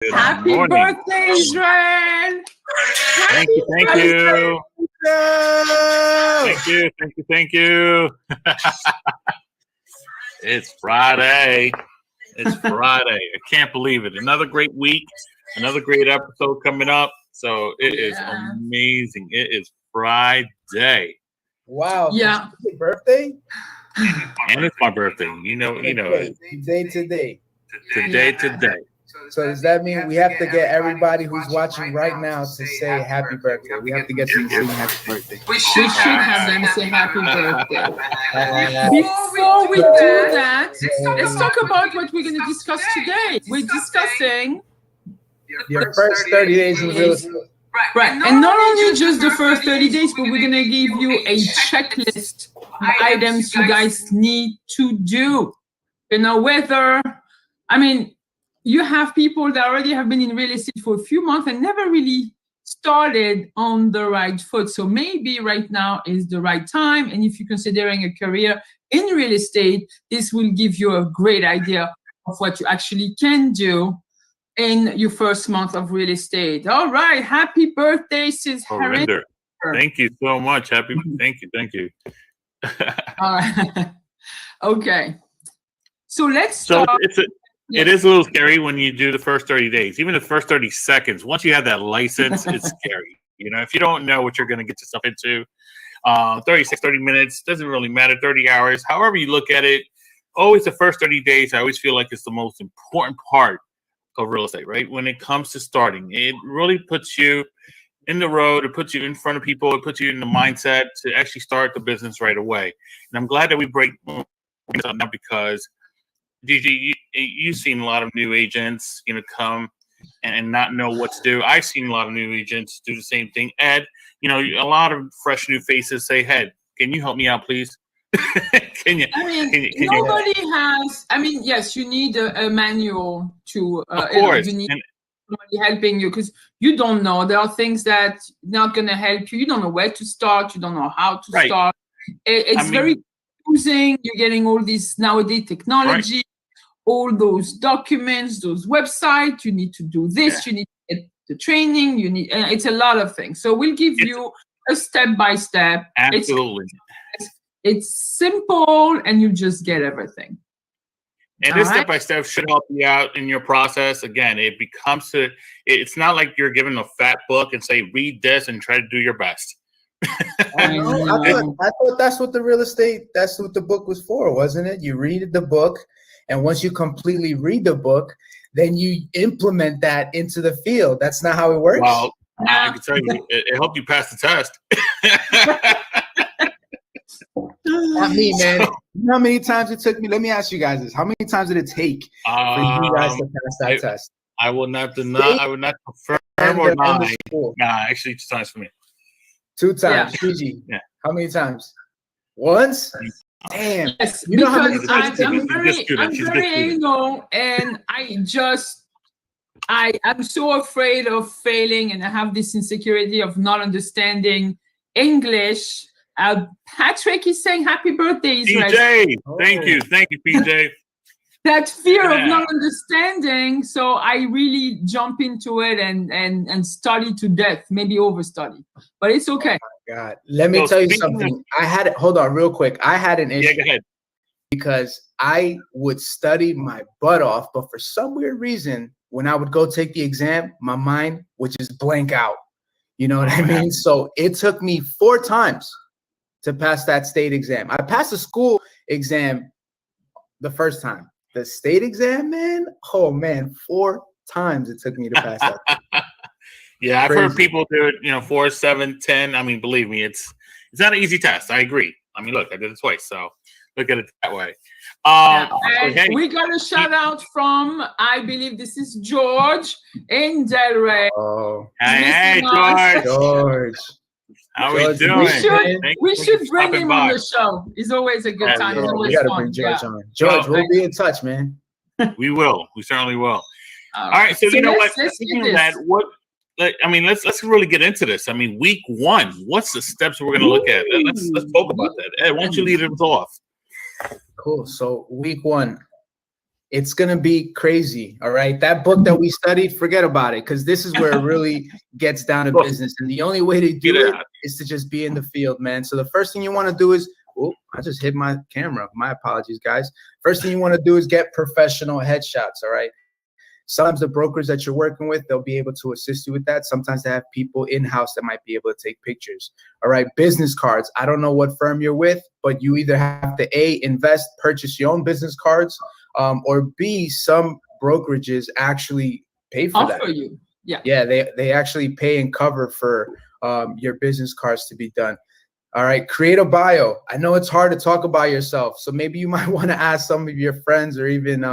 Good Happy morning. birthday, Israel! Thank you, thank you. Thank you. It's Friday. It's Friday. I can't believe it. Another great week, another great episode coming up. So it is amazing. It is Friday. Wow. Yeah. It's your birthday? And it's my birthday. You know it. Today. Today. So does that mean we have to get everybody who's watching right now to say happy birthday? We have to get them to sing happy birthday. We should have them say happy birthday. Before we do that, let's talk about what we're going to discuss today. We're discussing your first 30 days in real estate. Right. And not only just the first 30 days, but we're going to give you a checklist of items you guys need to do. You have people that already have been in real estate for a few months and never really started on the right foot. So maybe right now is the right time. And if you're considering a career in real estate, this will give you a great idea of what you actually can do in your first month of real estate. All right. Happy birthday, Sis Harinder. Thank you so much. Thank you. All right. Okay. So let's start. It is a little scary when you do the first 30 days, even the first 30 seconds. Once you have that license, it's scary. If you don't know what you're going to get yourself into, 36, 30 minutes, doesn't really matter, 30 hours, however you look at it, always the first 30 days, I always feel like it's the most important part of real estate, right? When it comes to starting, it really puts you in the road, it puts you in front of people, it puts you in the mindset to actually start the business right away. And I'm glad that we break this up now because Gigi, you've seen a lot of new agents, come and not know what to do. I've seen a lot of new agents do the same thing. Ed, a lot of fresh new faces say, "Hey, can you help me out, please?" Nobody has. Yes, you need a manual to. Of course. You need somebody helping you because you don't know. There are things that not going to help you. You don't know where to start. You don't know how to start. It's very confusing. You're getting all this nowadays technology. Right. All those documents, those websites, you need to do this, you need to get the training, it's a lot of things. So we'll give you a step-by-step. Absolutely. It's simple and you just get everything. And this step-by-step should help you out in your process. Again, it's not like you're given a fat book and say, read this and try to do your best. I thought that's what that's what the book was for, wasn't it? You read the book. And once you completely read the book, then you implement that into the field. That's not how it works. Well, I can tell you, it helped you pass the test. Not me, man. You know how many times it took me? Let me ask you guys this. How many times did it take for you guys to pass that test? I will not deny. I would not confirm or deny. Nah, actually, 2 times for me. 2 times. Yeah. Gigi, how many times? Once? Damn. Yes, because I'm very anal, and I'm so afraid of failing, and I have this insecurity of not understanding English. Patrick is saying happy birthday, Israel. PJ, thank you, PJ. That fear of not understanding, so I really jump into it and study to death, maybe overstudy, but it's okay. Oh my God, let me tell you something. Hold on real quick. I had an issue. Yeah, go ahead. Because I would study my butt off, but for some weird reason, when I would go take the exam, my mind would just blank out. You know what I mean? So it took me 4 times to pass that state exam. I passed the school exam the first time. The state exam, man, 4 times it took me to pass that. Yeah, I've heard people do it, 4, 7, 10. Believe me, it's not an easy test. I agree. Look, I did it twice, so look at it that way. We got a shout out from, I believe this is George in Delray. Oh, hey, George. How are we doing? We should bring him on the show. It's always a good time. It's always we gotta fun. bring George on. George, we'll be in touch, man. We will. We certainly will. All right. So you know what? Let's really get into this. Week 1. What's the steps we're going to look at? Let's talk about that. Ed, why don't you lead us off? Cool. So week 1, It's going to be crazy. All right. That book that we studied, forget about it, because this is where it really gets down to business. And the only way to do it is to just be in the field, man. So the first thing you want to do is, oh, I just hit my camera. My apologies, guys. First thing you want to do is get professional headshots. All right. Sometimes the brokers that you're working with, they'll be able to assist you with that. Sometimes they have people in-house that might be able to take pictures. All right, business cards. I don't know what firm you're with, but you either have to A, invest, purchase your own business cards, or B, some brokerages actually pay for that. Offer you. Yeah. Yeah, they actually pay and cover for your business cards to be done. All right, create a bio. I know it's hard to talk about yourself, so maybe you might want to ask some of your friends or even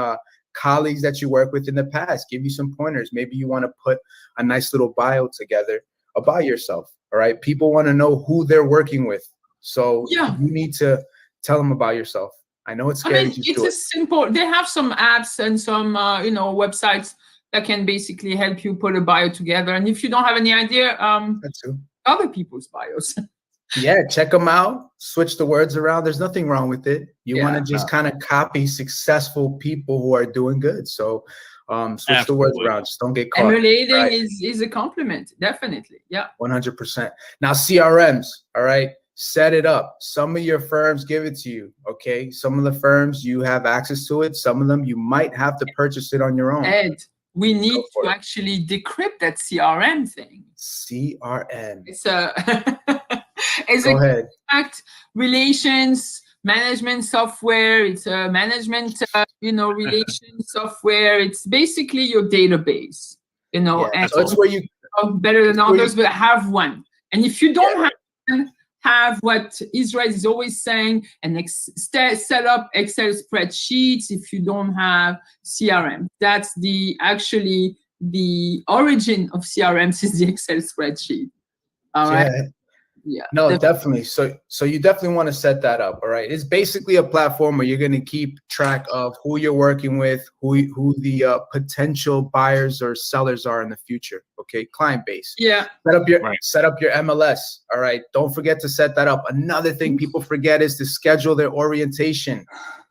colleagues that you work with in the past, give you some pointers. Maybe you want to put a nice little bio together about yourself. All right. People want to know who they're working with. So you need to tell them about yourself. I know it's scary. It's a simple, they have some apps and some, websites that can basically help you put a bio together. And if you don't have any idea, other people's bios. Yeah, check them out. Switch the words around. There's nothing wrong with it. You want to just kind of copy successful people who are doing good. So switch the words around. Just don't get caught. Emulating is a compliment. Definitely. Yeah. 100%. Now, CRMs. All right. Set it up. Some of your firms give it to you. Okay. Some of the firms you have access to it. Some of them you might have to purchase it on your own. Ed, we need to actually decrypt that CRM thing. CRM. It's a it's a contract relations management software. It's a management relation software. It's basically your database. And so it's where you better than others, but have one. And if you don't have what Israel is always saying, set up Excel spreadsheets. If you don't have CRM, that's the origin of CRMs is the Excel spreadsheet. All right. Yeah. No, definitely. So you definitely want to set that up. All right. It's basically a platform where you're going to keep track of who you're working with, who the potential buyers or sellers are in the future. Okay. Client base. Yeah. Set up your MLS. All right. Don't forget to set that up. Another thing people forget is to schedule their orientation.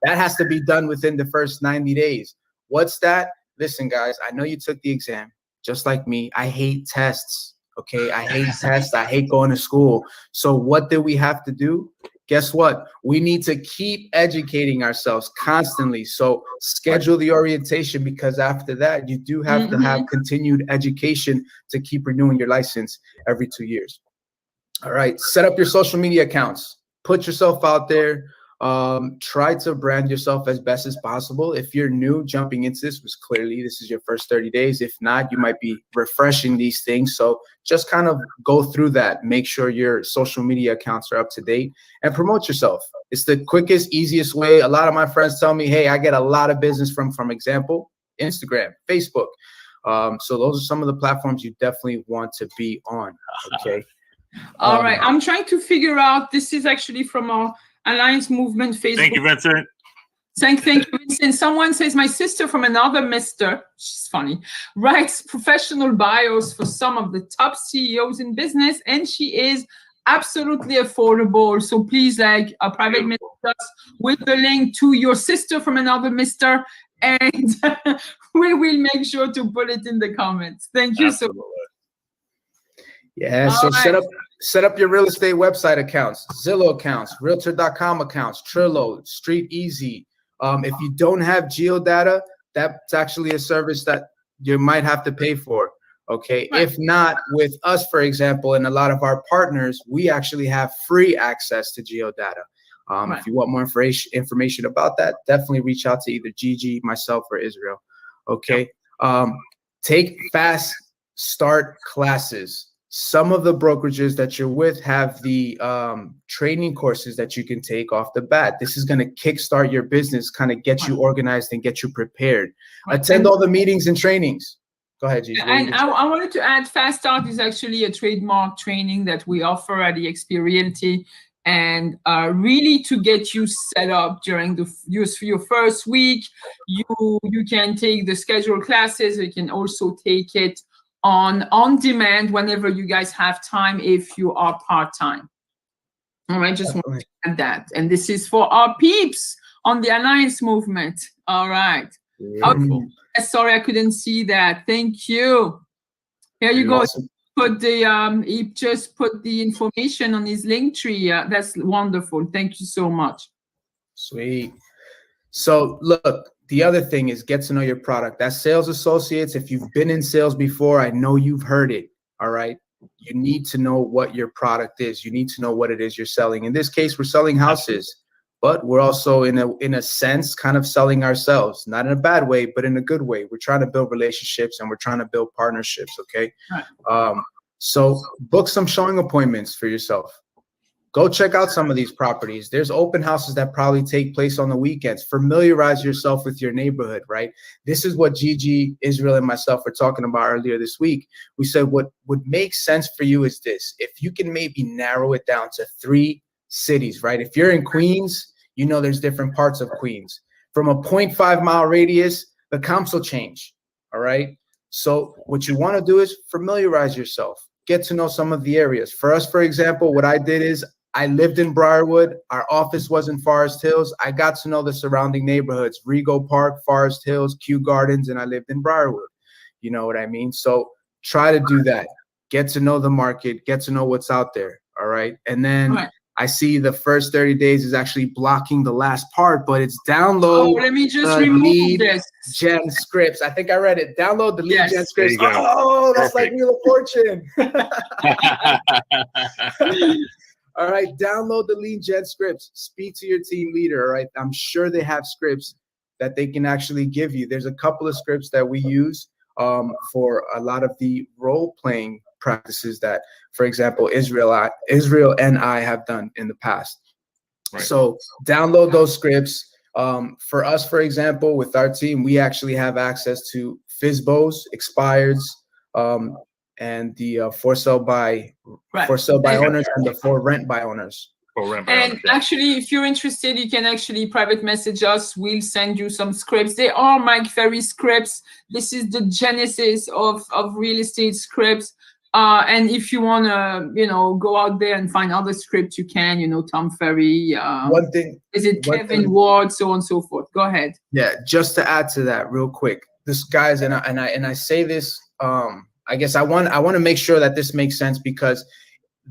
That has to be done within the first 90 days. What's that? Listen, guys, I know you took the exam just like me. I hate tests. Okay, I hate tests. I hate going to school. So what do we have to do? Guess what? We need to keep educating ourselves constantly. So schedule the orientation, because after that, you do have to have continued education to keep renewing your license every 2 years. All right, set up your social media accounts. Put yourself out there. Try to brand yourself as best as possible. If you're new jumping into this, this is your first 30 days. If not, you might be refreshing these things. So just kind of go through that. Make sure your social media accounts are up to date and promote yourself. It's the quickest, easiest way. A lot of my friends tell me, hey, I get a lot of business from example, Instagram, Facebook. So those are some of the platforms you definitely want to be on. Okay. All right. I'm trying to figure out, this is actually from our Alliance Movement Facebook. Thank you, Vincent. Thank you, Vincent. Someone says, my sister from another mister, she's funny, writes professional bios for some of the top CEOs in business, and she is absolutely affordable. So please, like, a private message us with the link to your sister from another mister, and we will make sure to put it in the comments. Thank you so much. Yeah, so set up your real estate website accounts, Zillow accounts, Realtor.com accounts, Trillo, Street Easy. If you don't have geodata, that's actually a service that you might have to pay for. Okay. Right. If not, with us, for example, and a lot of our partners, we actually have free access to geodata. If you want more information about that, definitely reach out to either Gigi, myself, or Israel. Okay. Take fast start classes. Some of the brokerages that you're with have the training courses that you can take off the bat. This is going to kickstart your business, kind of get you organized and get you prepared. Attend all the meetings and trainings. Go ahead, Gigi. And I wanted to add, Fast Start is actually a trademark training that we offer at eXp Realty, and really to get you set up during your first week. You can take the scheduled classes. You can also take it on demand whenever you guys have time, if you are part-time. All right, just want to add that. And this is for our peeps on the Alliance Movement. All right. Beautiful. Sorry, I couldn't see that. Thank you. Here you go. Awesome. Put the he just put the information on his link tree. That's wonderful. Thank you so much. Sweet. So look, the other thing is get to know your product. That's sales associates. If you've been in sales before, I know you've heard it. All right. You need to know what your product is. You need to know what it is you're selling. In this case, we're selling houses, but we're also in a sense kind of selling ourselves, not in a bad way, but in a good way. We're trying to build relationships and we're trying to build partnerships. Okay. Right. So book some showing appointments for yourself. Go check out some of these properties. There's open houses that probably take place on the weekends. Familiarize yourself with your neighborhood, right? This is what Gigi, Israel, and myself were talking about earlier this week. We said what would make sense for you is this. If you can maybe narrow it down to 3 cities, right? If you're in Queens, you know there's different parts of Queens. From a 0.5 mile radius, the comps will change, all right? So what you want to do is familiarize yourself. Get to know some of the areas. For us, for example, what I did is I lived in Briarwood. Our office was in Forest Hills. I got to know the surrounding neighborhoods, Rego Park, Forest Hills, Kew Gardens, and I lived in Briarwood. You know what I mean? So try to do that. Get to know the market. Get to know what's out there. All right. And then I see the first 30 days is actually blocking the last part, but it's download. Oh, let me just remove this. Gen scripts. I think I read it. Download the lead gen scripts. There you go. Oh, that's Perfect. like Wheel of Fortune. All right. Download the lead gen scripts. Speak to your team leader. All right. I'm sure they have scripts that they can actually give you. There's a couple of scripts that we use for a lot of the role playing practices that, for example, Israel and I have done in the past. Right. So download those scripts. For us, for example, with our team, we actually have access to FSBOs, expireds, and the for sale by owners and the for rent by owners. And actually, if you're interested, you can actually private message us. We'll send you some scripts. They are Mike Ferry scripts. This is the genesis of real estate scripts. And if you want to, go out there and find other scripts, you can, Tom Ferry. One thing. Is it Kevin Ward, so on and so forth. Go ahead. Yeah, just to add to that real quick. This, guys, and I say this, I guess I want to make sure that this makes sense, because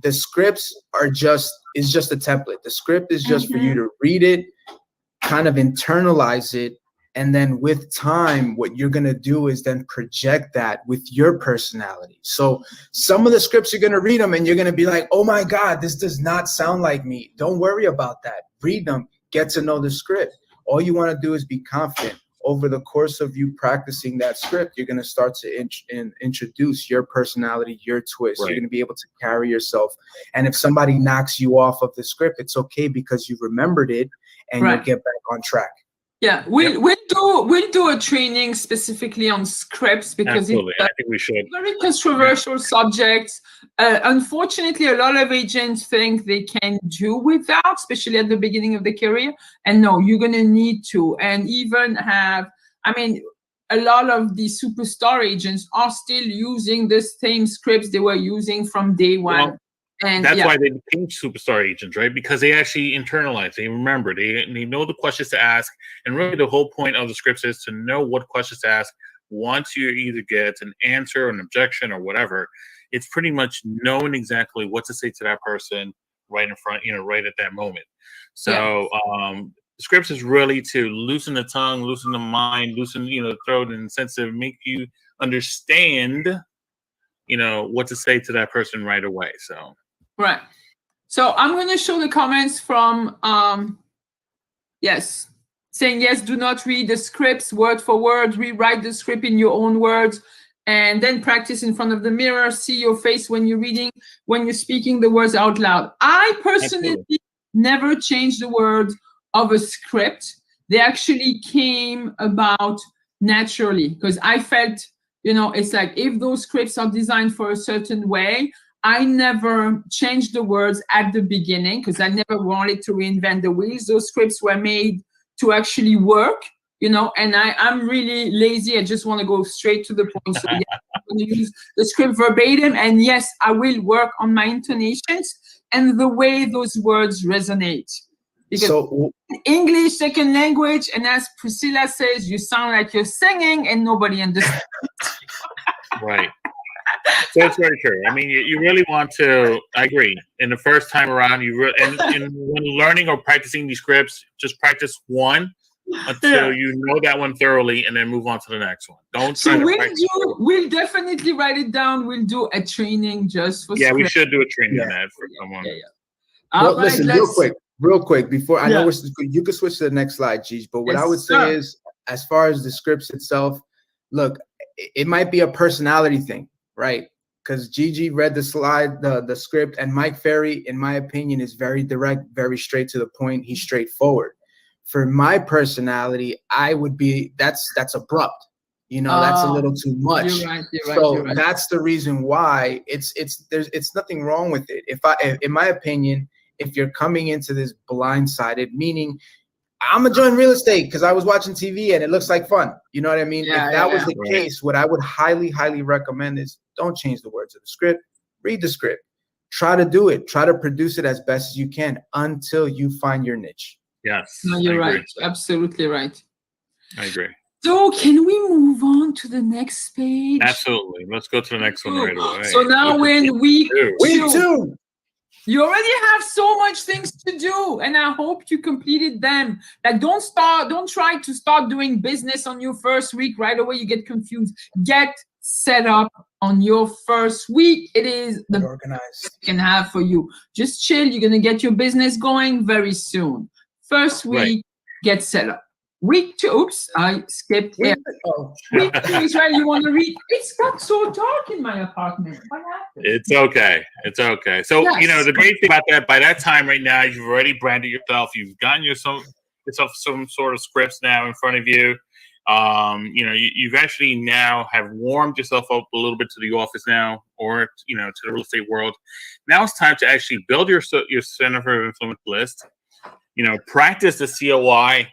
the scripts is just a template. The script is just for you to read it, kind of internalize it, and then with time, what you're going to do is then project that with your personality. So some of the scripts, you're going to read them and you're going to be like, oh my God, this does not sound like me. Don't worry about that. Read them, get to know the script. All you want to do is be confident. Over the course of you practicing that script, you're going to start to introduce your personality, your twist. Right. You're going to be able to carry yourself. And if somebody knocks you off of the script, it's okay, because you remembered it and you'll get back on track. Yeah, we'll do a training specifically on scripts, because Absolutely. I think we should. Very controversial subjects. Unfortunately, a lot of agents think they can do without, especially at the beginning of the career. And no, you're going to need to. And even a lot of the superstar agents are still using the same scripts they were using from day one. Well, and that's why they became superstar agents, right? Because they actually internalize, they remember, they know the questions to ask. And really the whole point of the scripts is to know what questions to ask. Once you either get an answer, an objection, or whatever, it's pretty much knowing exactly what to say to that person right in front, right at that moment. So scripts is really to loosen the tongue, loosen the mind, loosen, the throat, in the sense of make you understand, what to say to that person right away. So. Right. So I'm going to show the comments from, saying, yes, do not read the scripts word for word, rewrite the script in your own words, and then practice in front of the mirror, see your face when you're reading, when you're speaking the words out loud. I personally never changed the words of a script. They actually came about naturally, because I felt, it's like if those scripts are designed for a certain way, I never changed the words at the beginning, because I never wanted to reinvent the wheels. Those scripts were made to actually work, and I'm really lazy. I just want to go straight to the point. So I'm going to use the script verbatim. And yes, I will work on my intonations and the way those words resonate, Because So English, second language, and as Priscilla says, you sound like you're singing and nobody understands. Right. So it's very true. I mean, you really want to. I agree. In the first time around, and when learning or practicing these scripts, just practice one until you know that one thoroughly, and then move on to the next one. Don't. So we'll definitely write it down. We'll do a training just for. Yeah, we should do a training on that for someone. Well, listen, real quick. Before I know you can switch to the next slide, Gigi. But what I would say is, as far as the scripts itself, look, it might be a personality thing, right? Because Gigi read the slide, the script, and Mike Ferry, in my opinion, is very direct, very straight to the point. He's straightforward. For my personality, I would be that's abrupt. You know, that's a little too much. You're right. That's the reason why it's nothing wrong with it. In my opinion, if you're coming into this blindsided, meaning I'm gonna join real estate because I was watching TV and it looks like fun. You know what I mean? If that was the case, what I would highly, highly recommend is don't change the words of the script. Read the script. Try to do it. Try to produce it as best as you can until you find your niche. Yes. No, you're right. Absolutely right. I agree. So can we move on to the next page? Absolutely. Let's go to the next one right away. So now we're in week two. You already have so much things to do, and I hope you completed them. Like, don't try to start doing business on your first week right away. You get confused. Get set up on your first week. It is the organized can have for you. Just chill. You're gonna get your business going very soon. First week, get set up. Week 2, oops, I skipped it. Week 2, Israel, you want to read? It's got so dark in my apartment. What happened? It's okay. It's okay. So, you know, the great thing about that, by that time right now, you've already branded yourself. You've gotten yourself some sort of scripts now in front of you. You know, you've actually now have warmed yourself up a little bit to the office now, or, you know, to the real estate world. Now it's time to actually build your center of influence list. You know, practice the COI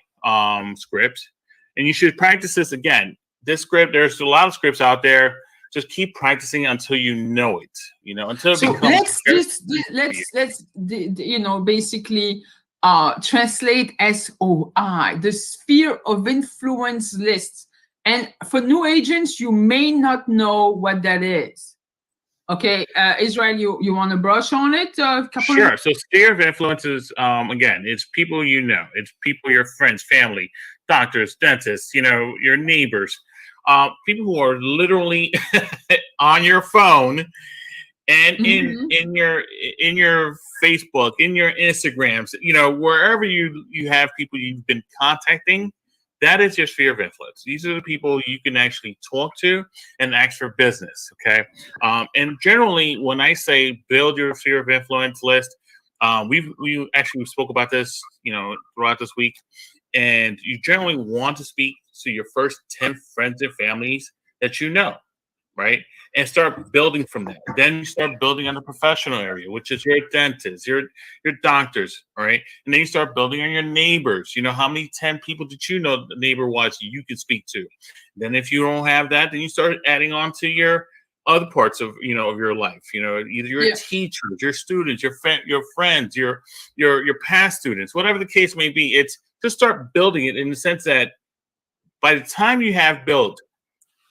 script, and you should practice this again. This script, there's a lot of scripts out there. Just keep practicing until you know it. You know, until it becomes. Let's you know, basically translate SOI, the sphere of influence list. And for new agents, you may not know what that is. Okay, Israel, you want to brush on it? Sure. So sphere of influence is, again, it's people you know. It's people, your friends, family, doctors, dentists, you know, your neighbors, people who are literally on your phone and in your Facebook, in your Instagrams, you know, wherever you have people you've been contacting. That is your sphere of influence. These are the people you can actually talk to and ask for business, okay? And generally, when I say build your sphere of influence list, we actually spoke about this, you know, throughout this week, and you generally want to speak to your first 10 friends and families that you know, right? And start building from that. Then you start building on the professional area, which is your dentists, your doctors, all right? And then you start building on your neighbors. You know, how many 10 people did you know neighbor-wise you can speak to? Then if you don't have that, then you start adding on to your other parts of, you know, of your life. You know, either your teachers, your students, your friends, your past students, whatever the case may be. It's just start building it in the sense that by the time you have built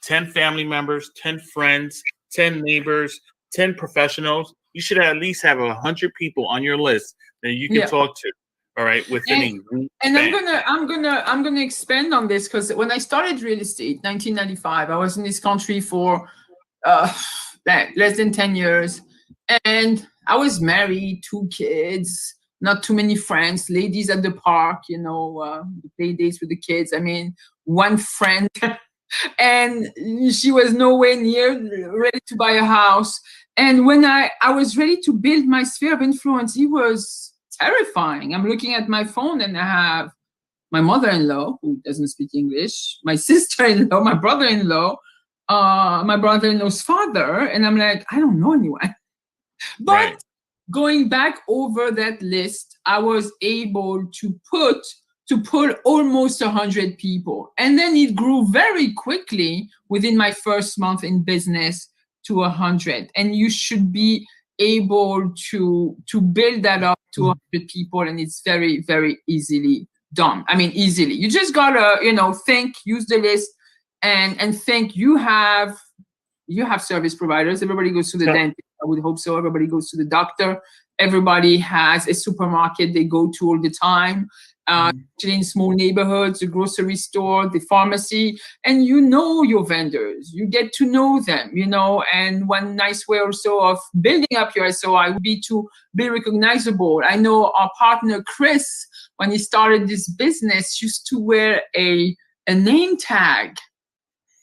10 family members, 10 friends, 10 neighbors, 10 professionals, you should at least have 100 people on your list that you can talk to. All right, within a week. And I'm gonna expand on this, because when I started real estate, 1995, I was in this country for less than 10 years, and I was married, 2 kids, not too many friends, ladies at the park, you know, play dates with the kids. I mean, one friend. And she was nowhere near ready to buy a house. And when I was ready to build my sphere of influence, it was terrifying. I'm looking at my phone and I have my mother-in-law, who doesn't speak English, my sister-in-law, my brother-in-law, my brother-in-law's father. And I'm like, I don't know anyone. But going back over that list, I was able to pull almost 100 people. And then it grew very quickly within my first month in business to 100. And you should be able to build that up to 100 people, and it's very, very easily done. I mean, easily. You just gotta, think, use the list, and think. You have service providers. Everybody goes to the dentist. I would hope so. Everybody goes to the doctor. Everybody has a supermarket they go to all the time. Actually in small neighborhoods, the grocery store, the pharmacy, and your vendors. You get to know them, and one nice way also of building up your SOI would be to be recognizable. I know our partner, Chris, when he started this business, used to wear a name tag,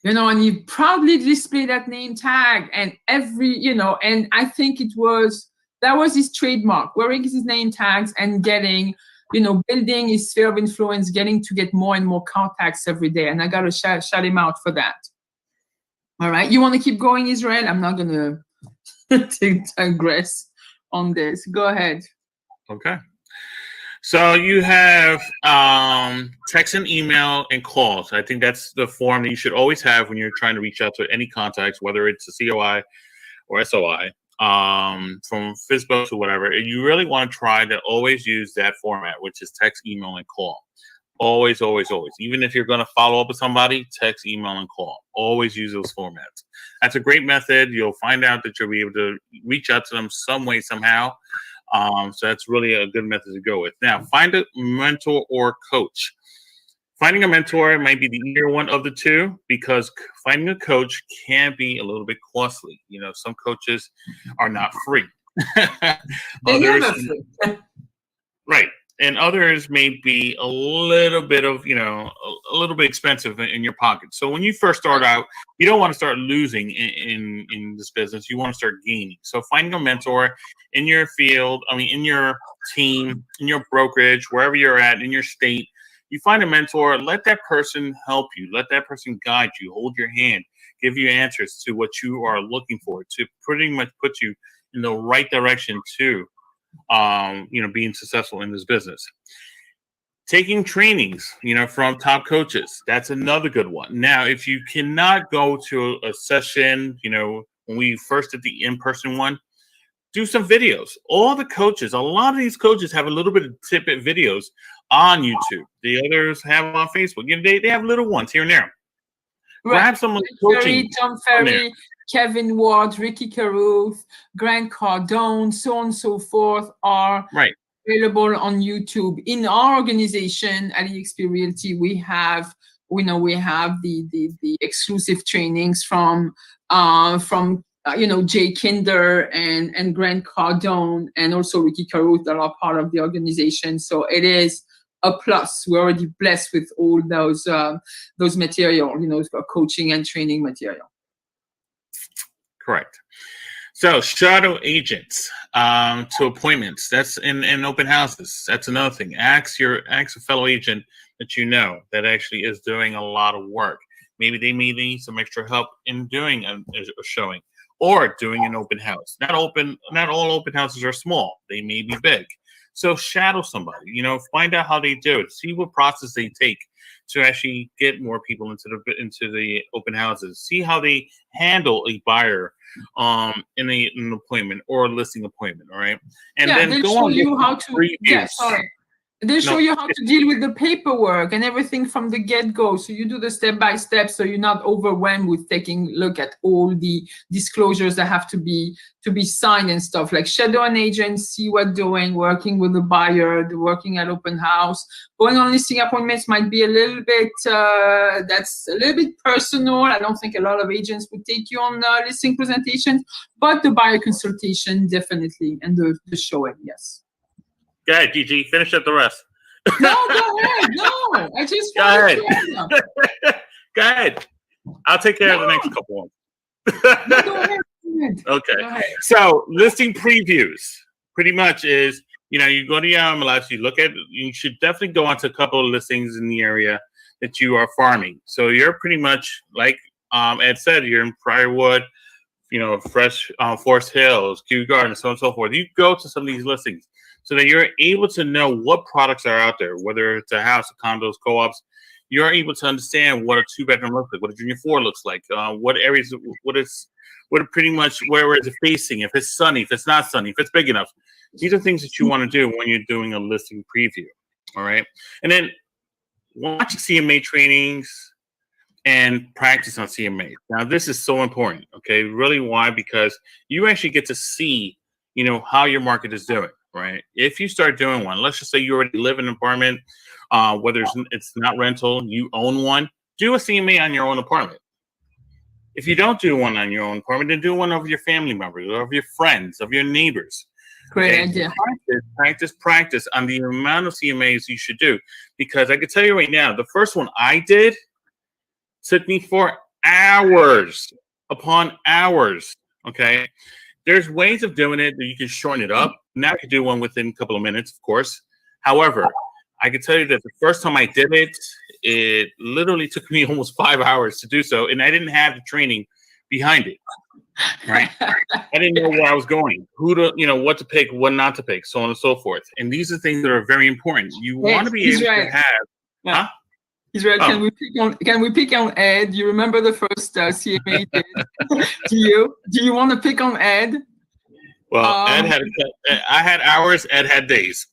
and he proudly displayed that name tag, and and I think that was his trademark, wearing his name tags and getting, building his sphere of influence, getting to get more and more contacts every day. And I got to shout him out for that. All right. You want to keep going, Israel? I'm not going to digress on this. Go ahead. Okay. So you have text and email and calls. I think that's the form that you should always have when you're trying to reach out to any contacts, whether it's a COI or SOI. From Facebook to whatever, and you really want to try to always use that format, which is text, email, and call. Always, always, always. Even if you're going to follow up with somebody, text, email, and call. Always use those formats. That's a great method. You'll find out that you'll be able to reach out to them some way, somehow. So that's really a good method to go with. Now, find a mentor or coach. Finding a mentor might be the easier one of the two, because finding a coach can be a little bit costly. Some coaches are not free. Others, right. And others may be a little bit of, a little bit expensive in your pocket. So when you first start out, you don't want to start losing in this business. You want to start gaining. So finding a mentor in your field, in your team, in your brokerage, wherever you're at, in your state, you find a mentor, let that person help you. Let that person guide you, hold your hand, give you answers to what you are looking for, to pretty much put you in the right direction to, being successful in this business. Taking trainings, from top coaches. That's another good one. Now, if you cannot go to a session, when we first did the in-person one, do some videos. All the coaches, a lot of these coaches have a little bit of tidbit videos on YouTube. The others have them on Facebook. They have little ones here and there. Right. Grab someone coaching. Tom Ferry, Kevin Ward, Ricky Caruth, Grant Cardone, so on and so forth are available on YouTube. In our organization at eXp Realty, we have the exclusive trainings from Jay Kinder and Grant Cardone, and also Ricky Caruth, that are part of the organization. So it is a plus. We're already blessed with all those material, coaching and training material. Correct. So shadow agents to appointments. That's in open houses. That's another thing. Ask a fellow agent that that actually is doing a lot of work. Maybe they may need some extra help in doing a showing or doing an open house. Not all open houses are small. They may be big. So shadow somebody, find out how they do it. See what process they take to actually get more people into the open houses. See how they handle a buyer in an appointment or a listing appointment. All right, and then go on you how to reviews. They show you how to deal with the paperwork and everything from the get-go. So you do the step-by-step, so you're not overwhelmed with taking a look at all the disclosures that have to be signed and stuff. Like shadow an agent, see what doing, working with the buyer, working at open house. Going on listing appointments might be a little bit, that's a little bit personal. I don't think a lot of agents would take you on listing presentations, but the buyer consultation definitely, and the showing, yes. Go ahead, Gigi. Finish up the rest. No, go ahead. No, I just go ahead. Go ahead. I'll take care of the next couple ones. No, go ahead. Okay. Go ahead. So listing previews pretty much is, you go to your MLS, you should definitely go onto a couple of listings in the area that you are farming. So you're pretty much like Ed said, you're in Briarwood, Fresh Forest Hills, Kew Gardens, so on and so forth. You go to some of these listings so that you're able to know what products are out there, whether it's a house, condos, co-ops. you're able to understand what a 2-bedroom looks like, what a junior 4 looks like, what areas, what pretty much where is it facing, if it's sunny, if it's not sunny, if it's big enough. These are things that you want to do when you're doing a listing preview. All right. And then watch CMA trainings and practice on CMA. Now, this is so important. Okay. Really, why? Because you actually get to see, how your market is doing. Right. If you start doing one, let's just say you already live in an apartment, whether it's not rental, you own one, do a CMA on your own apartment. If you don't do one on your own apartment, then do one of your family members, or of your friends, of your neighbors. Great idea. Practice on the amount of CMAs you should do. Because I can tell you right now, the first one I did took me for hours upon hours. Okay. There's ways of doing it that you can shorten it up. Now I can do one within a couple of minutes, of course. However, I can tell you that the first time I did it, it literally took me almost 5 hours to do so. And I didn't have the training behind it. Right. I didn't know where I was going, what to pick, what not to pick, so on and so forth. And these are things that are very important. You want to be able to have. Huh? Israel, can we pick on Ed? You remember the first CMA you did? Do you want to pick on Ed? Well, I had hours. Ed had days.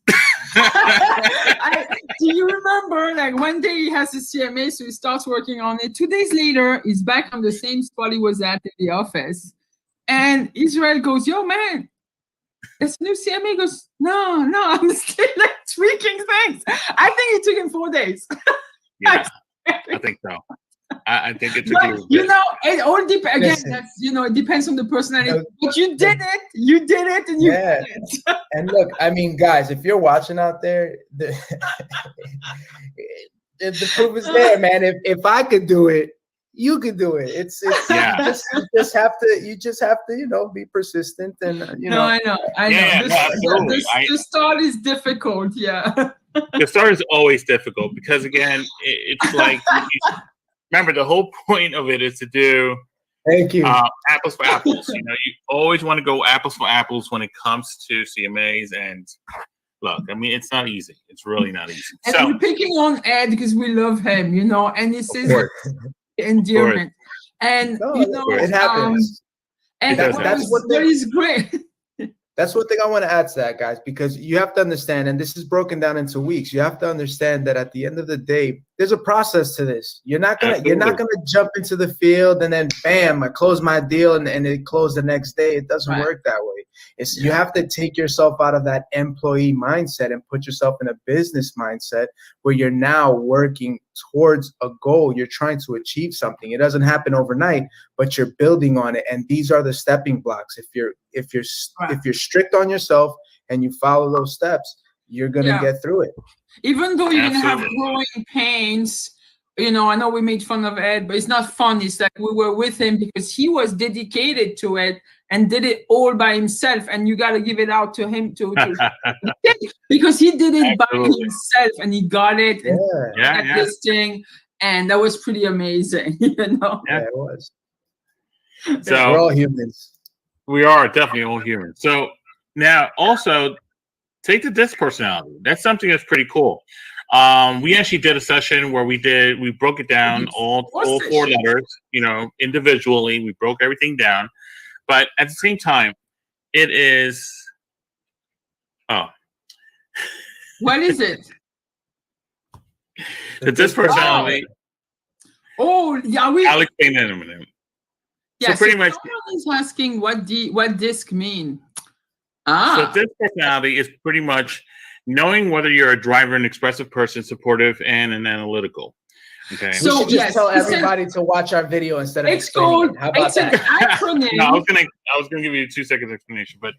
Do you remember, like, one day he has a CMA, so he starts working on it. 2 days later, he's back on the same spot he was at in the office. And Israel goes, "Yo, man, this new CMA." He goes, No, I'm still like tweaking things. I think it took him 4 days. Yeah, I think so. I think it took you. It all depends. Again, that's it depends on the personality. But you did it, and you did it. And look, I mean, guys, if you're watching out there, the proof is there, man. If I could do it, you could do it. It's you just have to be persistent and No, I know. Yeah, the start is difficult. Yeah. The start is always difficult because, again, it's like remember, the whole point of it is to do apples for apples. You always want to go apples for apples when it comes to CMAs. And look, I mean, it's not easy. It's really not easy. And we're picking on Ed because we love him, and he says endearment. And it happens. And that's what is great. That's one thing I want to add to that, guys, because you have to understand, and this is broken down into weeks. You have to understand that at the end of the day, there's a process to this. You're not gonna jump into the field and then bam, I close my deal and it closed the next day. It doesn't work that way. You have to take yourself out of that employee mindset and put yourself in a business mindset where you're now working towards a goal. You're trying to achieve something. It doesn't happen overnight, but you're building on it. And these are the stepping blocks. If you're strict on yourself and you follow those steps, you're gonna get through it. Even though you're gonna have growing pains. I know we made fun of Ed, but it's not fun. It's like we were with him because he was dedicated to it and did it all by himself. And you got to give it out to him because he did it by himself and he got it. And this thing, and that was pretty amazing. Yeah, it was. So we're all humans. We are definitely all humans. So now also take the disc personality. That's something that's pretty cool. We actually did a session where we broke it down all 4 letters, individually. We broke everything down, but at the same time, it is. Oh, what is it? The disc personality. Oh, yeah, I'll explain it in a minute. Yeah, so pretty much. Someone is asking what disc mean. So disc personality is pretty much knowing whether you're a driver, an expressive person, supportive, and an analytical. Okay. So we should just tell everybody to watch our video instead of explaining. How about that? Acronym. No, I was gonna give you a 2-second explanation, but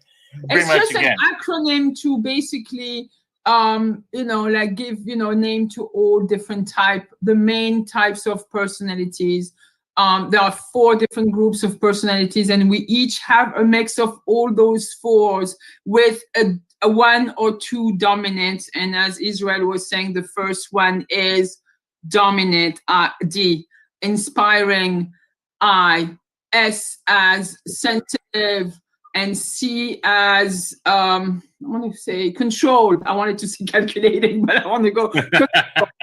pretty much just an acronym to basically give name to all different the main types of personalities. There are 4 different groups of personalities, and we each have a mix of all those 4s with a 1 or 2 dominant. And as Israel was saying, the first one is dominant, D, inspiring, I, S as sensitive, and C as I want to say control. I wanted to say calculating, but I want to go control.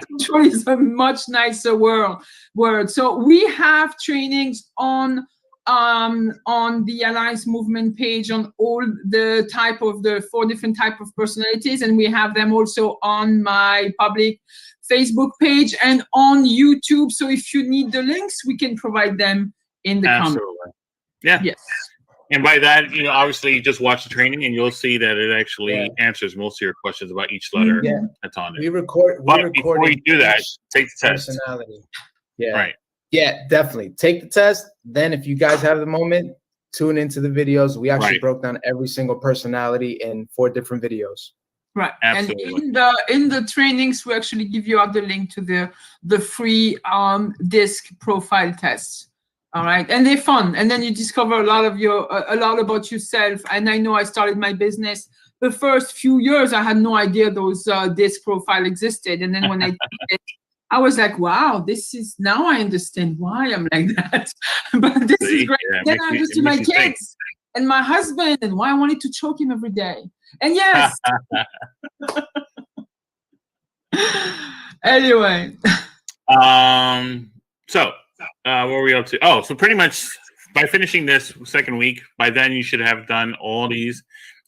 Control is a much nicer word. So we have trainings on the Alliance Movement page on all the 4 different type of personalities, and we have them also on my public Facebook page and on YouTube. So if you need the links, we can provide them in the comments. Yeah. Yes. And by that, obviously, you just watch the training and you'll see that it actually answers most of your questions about each letter that's on it. But before you do that, take the test. Personality. Yeah. Right. Yeah, definitely. Take the test. Then if you guys have the moment, tune into the videos. We actually broke down every single personality in 4 different videos. Right. Absolutely. And in the trainings, we actually give you out the link to the free DISC profile tests. All right. And they're fun. And then you discover a lot about yourself. And I know I started my business the first few years, I had no idea those DISC profile existed. And then when I did it, I was like, wow, now I understand why I'm like that. But this is great. Yeah, then I understood my kids and my husband and why I wanted to choke him every day. And yes. Anyway. So what were we up to? Oh, so pretty much by finishing this second week, by then you should have done all these.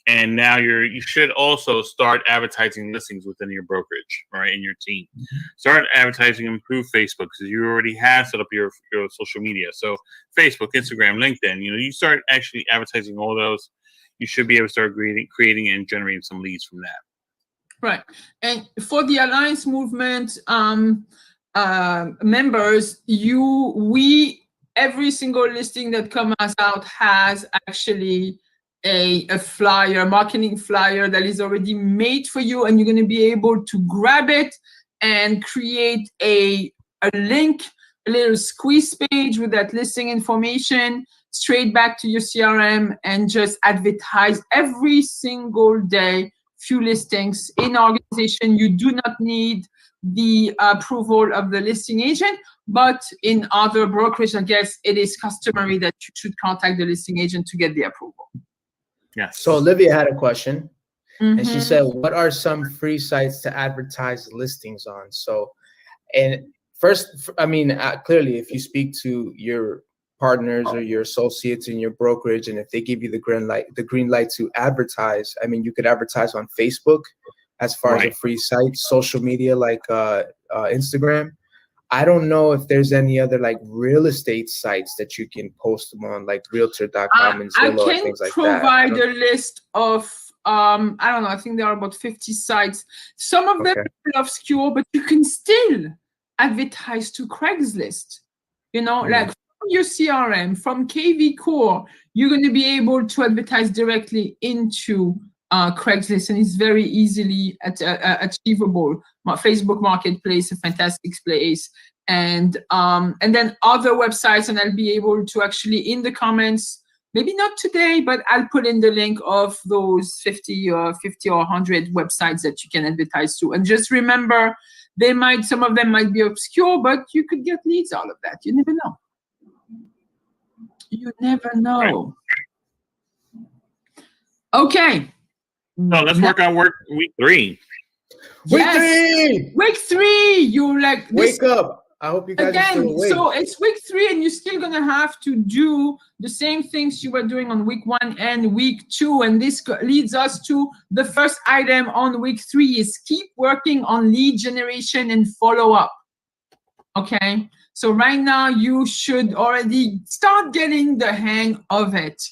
And now you should also start advertising listings within your brokerage, right, in your team. Start advertising them through Facebook because you already have set up your social media. So Facebook, Instagram, LinkedIn, you start actually advertising all those. You should be able to start creating and generating some leads from that. Right. And for the Alliance Movement members, every single listing that comes out has actually a flyer, marketing flyer that is already made for you, and you're going to be able to grab it and create a link, a little squeeze page with that listing information straight back to your CRM and just advertise every single day few listings. In organization, you do not need the approval of the listing agent, but in other brokerage, I guess it is customary that you should contact the listing agent to get the approval. Yes. So Olivia had a question, and she said, what are some free sites to advertise listings on? So, and first, I mean, clearly, if you speak to your partners or your associates in your brokerage, and if they give you the green light to advertise, I mean, you could advertise on Facebook as far as a free site, social media like Instagram. I don't know if there's any other like real estate sites that you can post them on, like realtor.com and Zillow and things like that. I can provide a list of, I don't know, I think there are about 50 sites. Some of them are obscure, but you can still advertise to Craigslist. Like from your CRM, from KV Core, you're going to be able to advertise directly into Craigslist, and it's very easily achievable. Facebook Marketplace, a fantastic place, and then other websites, and I'll be able to actually in the comments, maybe not today, but I'll put in the link of those 50 or 100 websites that you can advertise to. And just remember, some of them might be obscure, but you could get leads out of that. You never know. You never know. Okay. So let's work on week 3. Week 3. You like wake up. I hope you guys are still awake. So it's week 3, and you're still gonna have to do the same things you were doing on week 1 and week 2. And this leads us to the first item on week 3 is keep working on lead generation and follow up. Okay. So right now you should already start getting the hang of it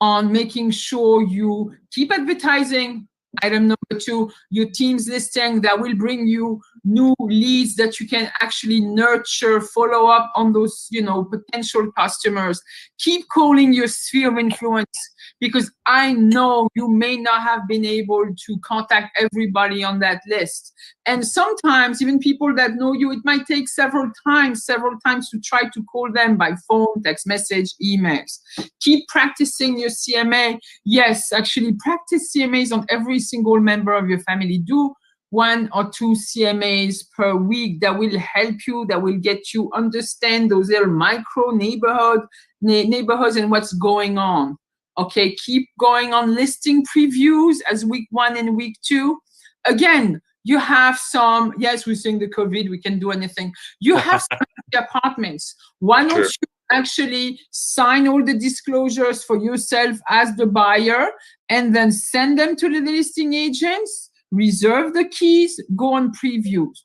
on making sure you keep advertising. Item number 2, your team's listing that will bring you new leads that you can actually nurture, follow up on those, potential customers. Keep calling your sphere of influence, because I know you may not have been able to contact everybody on that list. And sometimes even people that know you, it might take several times to try to call them by phone, text message, emails. Keep practicing your CMA. Yes, actually practice CMAs on every single member of your family. Do 1 or 2 CMAs per week that will help you, that will get you understand those little micro neighborhoods and what's going on. Okay, keep going on listing previews as week 1 and week 2. Again, you have some, yes, we're seeing the COVID, we can do anything. You have some apartments. Why don't you actually sign all the disclosures for yourself as the buyer and then send them to the listing agents, reserve the keys, go on previews,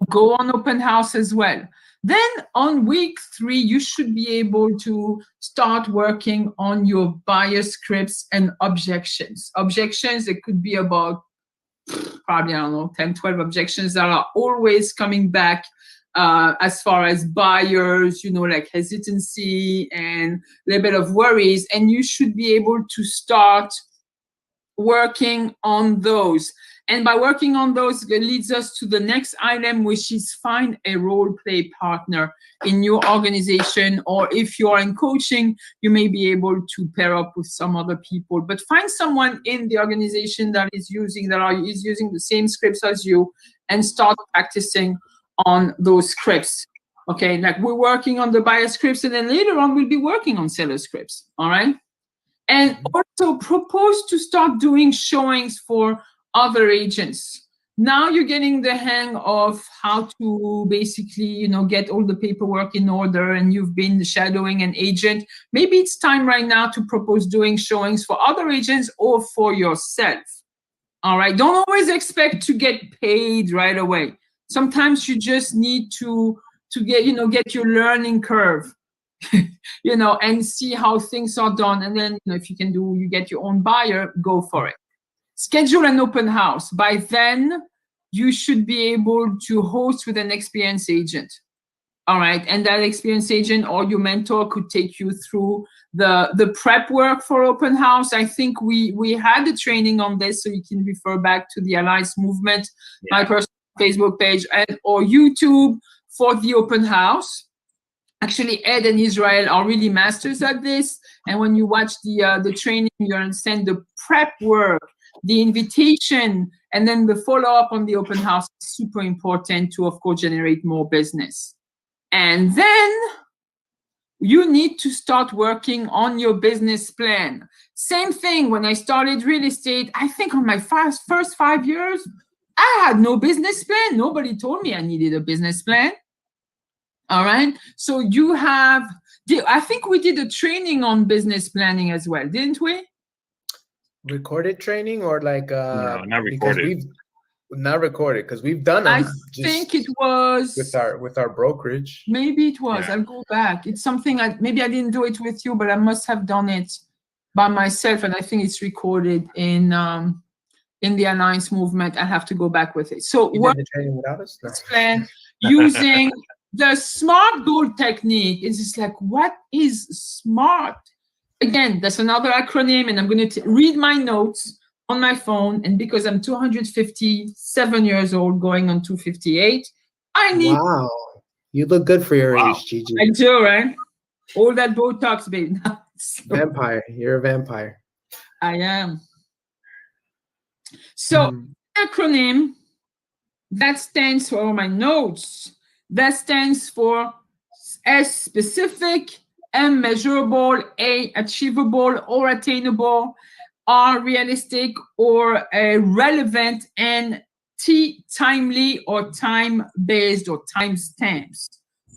go on open house as well. Then on week 3, you should be able to start working on your buyer scripts and objections. Objections, it could be about probably, 10, 12 objections that are always coming back as far as buyers, like hesitancy and a little bit of worries. And you should be able to start working on those. And by working on those, it leads us to the next item, which is find a role play partner in your organization. Or if you are in coaching, you may be able to pair up with some other people. But find someone in the organization that is using the same scripts as you, and start practicing on those scripts. Okay, like we're working on the buyer scripts, and then later on we'll be working on seller scripts. All right. And also propose to start doing showings for other agents. Now you're getting the hang of how to basically, get all the paperwork in order, and you've been shadowing an agent. Maybe it's time right now to propose doing showings for other agents or for yourself. All right. Don't always expect to get paid right away. Sometimes you just need to get your learning curve, and see how things are done. And then, if you get your own buyer, go for it. Schedule an open house. By then, you should be able to host with an experienced agent. All right. And that experienced agent or your mentor could take you through the prep work for open house. I think we had a training on this, so you can refer back to the Alliance Movement, my personal Facebook page, or YouTube for the open house. Actually, Ed and Israel are really masters at this. And when you watch the training, you understand the prep work, the invitation, and then the follow-up on the open house is super important to, of course, generate more business. And then you need to start working on your business plan. Same thing when I started real estate. I think on my first 5 years, I had no business plan. Nobody told me I needed a business plan. All right. So I think we did a training on business planning as well, didn't we? Recorded training or like no, not recorded. Not recorded because we've done them. I think it was with our brokerage. Maybe it was. I'll go back. It's something maybe I didn't do it with you, but I must have done it by myself, and I think it's recorded in the Alliance Movement. I have to go back with it. So what the training without us? No. Plan using the SMART goal technique. Is just like, what is SMART? Again, that's another acronym, and I'm going to read my notes on my phone. And because I'm 257 years old, going on 258, I need. Wow, you look good for your age, Gigi. I do, right? All that Botox, baby. Vampire, you're a vampire. I am. So acronym that stands for my notes. That stands for S, specific, M, measurable, A, achievable or attainable, R, realistic or relevant, and T, timely or time-based or timestamps.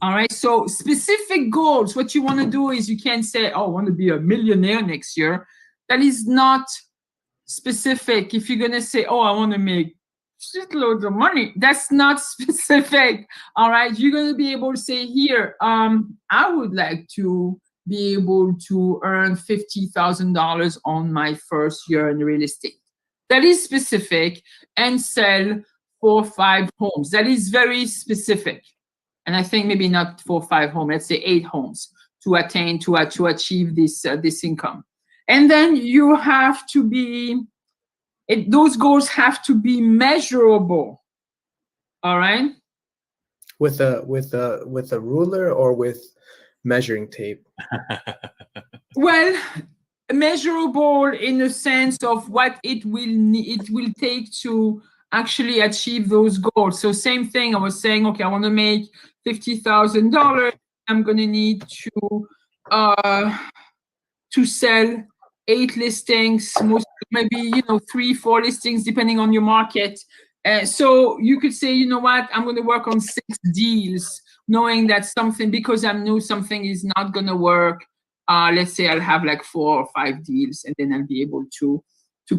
All right, so specific goals. What you want to do is you can't say, oh, I want to be a millionaire next year. That is not specific. If you're going to say, oh, I want to make shitloads of money, that's not specific. All right, you're going to be able to say here, I would like to be able to earn $50,000 on my first year in real estate. That is specific, and sell 4 or 5 homes. That is very specific. And I think maybe not 4 or 5 homes, let's say 8 homes to achieve this income. And then you have to be, those goals have to be measurable. All right. With a ruler or with measuring tape? Well, measurable in the sense of what it will take to actually achieve those goals. So same thing, I was saying, okay, I want to make $50,000. I'm going to need to sell 8 listings, maybe 3, 4 listings, depending on your market. So you could say, you know what, I'm going to work on 6 deals, knowing that something, because I knew something is not going to work. Let's say I'll have like 4 or 5 deals, and then I'll be able to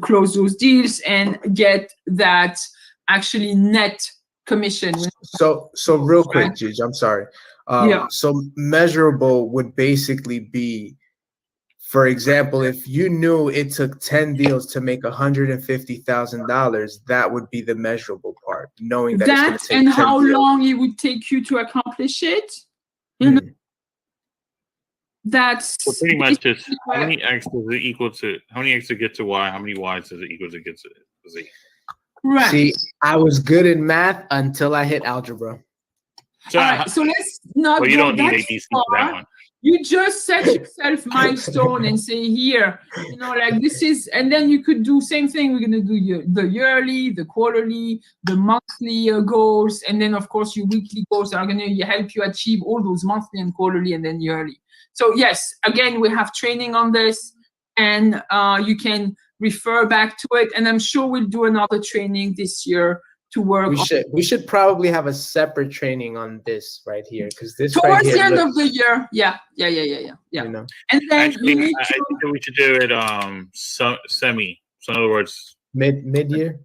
close those deals and get that actually net commission. So real quick, Gigi, I'm sorry. So measurable would basically be, for example, if you knew it took 10 deals to make $150,000, that would be the measurable part, knowing that it's going to take and 10 how deals. long it would take you to accomplish it. You know, that's so pretty much just how many X does it equal to? How many X to get to Y? How many Y's does it equal to get to Z? right. See, I was good in math until I hit algebra. So, all right, so let's not. Well, you go don't need that ABC for that one. You just set yourself milestone and say here, like this is, and then you could do same thing. We're gonna do the yearly, the quarterly, the monthly goals, and then of course your weekly goals are gonna help you achieve all those monthly and quarterly, and then yearly. So yes, again, we have training on this, and you can refer back to it. And I'm sure we'll do another training this year to work. We should probably have a separate training on this right here, because this towards right here the end of the year. Yeah. You know. And then actually, I think that we should do it semi. So in other words, mid-year.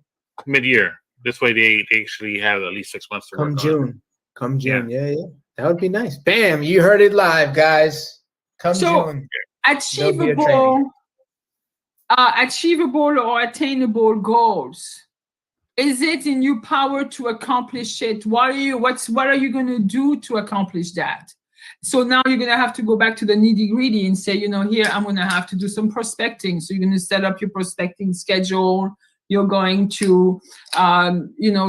Mid-year. This way they actually have at least 6 months to work on it. Come June. Yeah. That would be nice. Bam! You heard it live, guys. Come June. Achievable or attainable goals. Is it in your power to accomplish it? What are you going to do to accomplish that? So now you're going to have to go back to the nitty-gritty and say, here I'm going to have to do some prospecting. So you're going to set up your prospecting schedule. You're going to,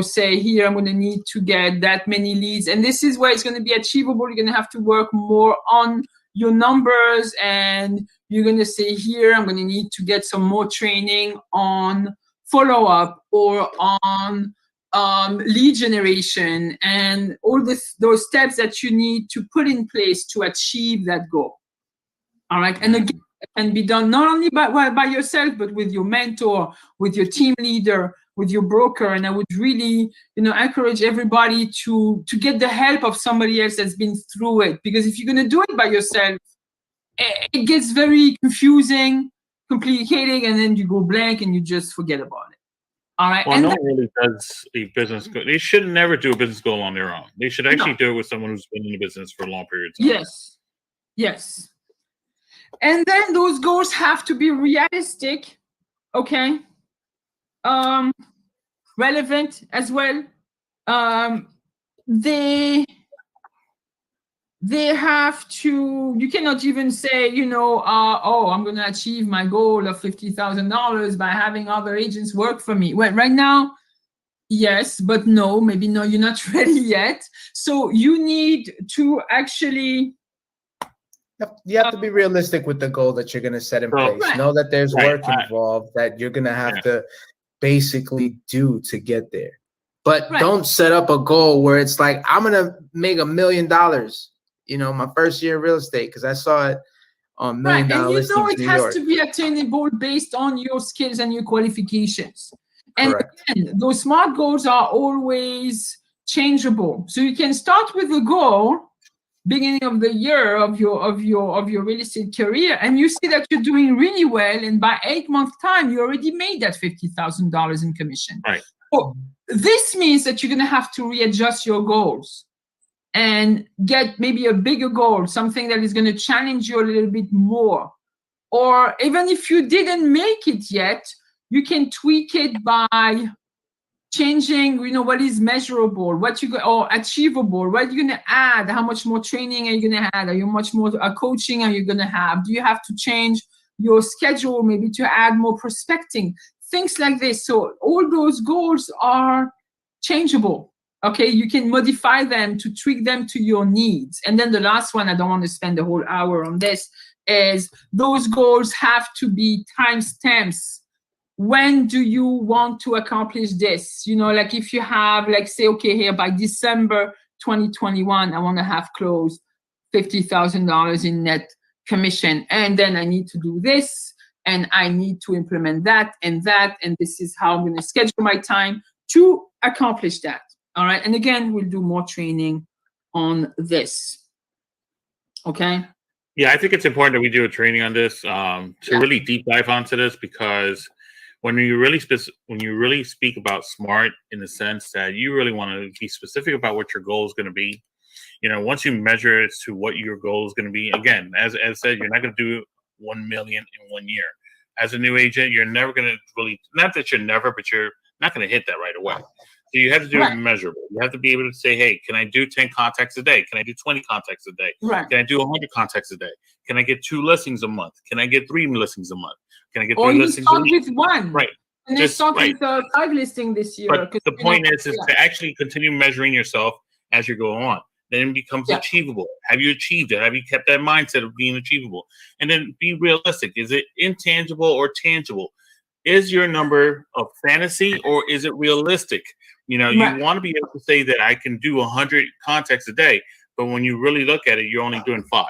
say, here I'm going to need to get that many leads. And this is where it's going to be achievable. You're going to have to work more on your numbers, and you're going to say, here I'm going to need to get some more training on follow-up or on lead generation, and all those steps that you need to put in place to achieve that goal. All right. And again, it can be done not only by yourself, but with your mentor, with your team leader, with your broker. And I would really, encourage everybody to get the help of somebody else that's been through it. Because if you're going to do it by yourself, it gets very confusing, complicated, and then you go blank and you just forget about it. All right. Well, no one really does a business goal. They should never do a business goal on their own. They should actually do it with someone who's been in the business for a long period of time. Yes. And then those goals have to be realistic, okay? Relevant as well. They have to, you cannot even say, I'm going to achieve my goal of $50,000 by having other agents work for me. Well, right now, yes, but no, maybe no, you're not ready yet. So you need to actually... You have to be realistic with the goal that you're going to set in place. Right. Know that there's work involved that you're going to have to basically do to get there. But don't set up a goal where it's like, I'm going to make $1 million, my first year in real estate, because I saw it on $1 million listings in New York. It has to be attainable based on your skills and your qualifications. And again, those SMART goals are always changeable. So you can start with a goal beginning of the year of your real estate career, and you see that you're doing really well, and by 8 months time you already made that $50,000 in commission. Right. So this means that you're going to have to readjust your goals and get maybe a bigger goal, something that is going to challenge you a little bit more. Or even if you didn't make it yet, you can tweak it by changing, what is measurable, or achievable, what you're going to add, how much more training are you going to add, are you much more coaching are you going to have, do you have to change your schedule maybe to add more prospecting, things like this. So all those goals are changeable. Okay, you can modify them to tweak them to your needs. And then the last one, I don't want to spend the whole hour on this, is those goals have to be timestamps. When do you want to accomplish this? Like if you have, like, say, okay, here by December 2021, I want to have closed $50,000 in net commission. And then I need to do this. and I need to implement that, and this is how I'm going to schedule my time to accomplish that. All right. And again, we'll do more training on this. Okay. Yeah, I think it's important that we do a training on this to really deep dive onto this, because when you really speak about SMART, in the sense that you really want to be specific about what your goal is going to be. You know, once you measure it to what your goal is going to be, again, as said, you're not going to do 1 million in 1 year. As a new agent, you're never going to really, not that you're never, but you're not going to hit that right away. So you have to do it measurable. You have to be able to say, hey, can I do 10 contacts a day? Can I do 20 contacts a day? Right. Can I do 100 contacts a day? Can I get 2 listings a month? Can I get 3 listings a month? Can I get 3 listings a week? Or you start with 1. Right. And then start with 5 listings this year. But the point is to actually continue measuring yourself as you go on. Then it becomes achievable. Have you achieved it? Have you kept that mindset of being achievable? And then be realistic. Is it intangible or tangible? Is your number of fantasy or is it realistic? You know, you want to be able to say that I can do 100 contacts a day, but when you really look at it, you're only doing 5.